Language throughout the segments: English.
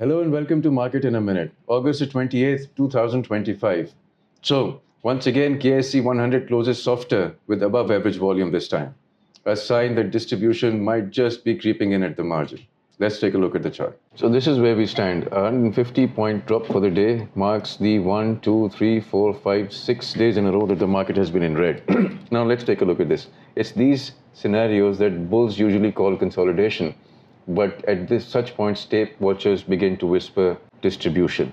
Hello and welcome to Market in a Minute, August the 28th, 2025. So, once again, KSE-100 closes softer with above average volume this time, a sign that distribution might just be creeping in at the margin. Let's take a look at the chart. So this is where we stand. A 150-point drop for the day marks the 1, 2, 3, 4, 5, 6 days in a row that the market has been in red. Now let's take a look at this. It's these scenarios that bulls usually call consolidation. But at such points, tape watchers begin to whisper distribution.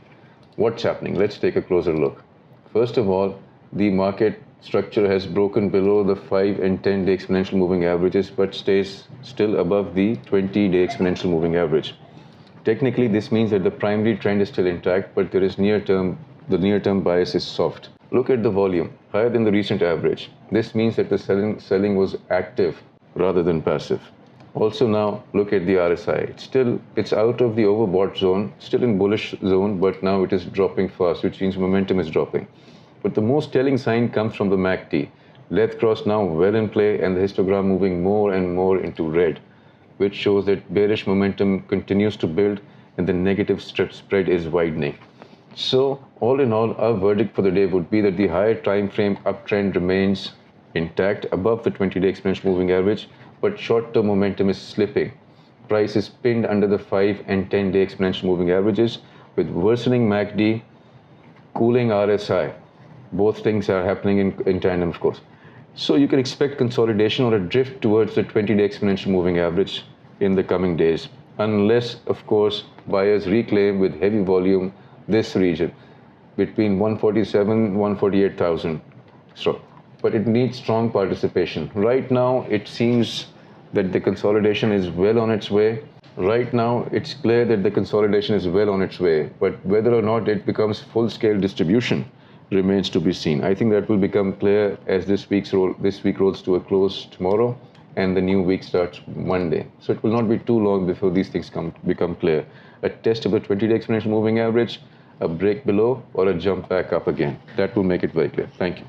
What's happening? Let's take a closer look. First of all, the market structure has broken below the 5 and 10-day exponential moving averages, but stays still above the 20-day exponential moving average. Technically, this means that the primary trend is still intact, but the near-term bias is soft. Look at the volume, higher than the recent average. This means that the selling was active rather than passive. Also now look at the RSI. It's out of the overbought zone, still in bullish zone, but now it is dropping fast, which means momentum is dropping. But the most telling sign comes from the MACD. Lev cross now well in play and the histogram moving more and more into red, which shows that bearish momentum continues to build and the negative spread is widening. So all in all, our verdict for the day would be that the higher time frame uptrend remains intact above the 20-day exponential moving average, but short-term momentum is slipping. Price is pinned under the 5 and 10-day exponential moving averages with worsening MACD, cooling RSI. Both things are happening in tandem, of course. So you can expect consolidation or a drift towards the 20-day exponential moving average in the coming days, unless, of course, buyers reclaim with heavy volume this region between 147, 148,000. But it needs strong participation. Right now, it seems that the consolidation is well on its way. Right now, it's clear that the consolidation is well on its way, but whether or not it becomes full-scale distribution remains to be seen. I think that will become clear as this week rolls to a close tomorrow and the new week starts Monday. So it will not be too long before these things become clear. A test of the 20-day exponential moving average, a break below, or a jump back up again. That will make it very clear. Thank you.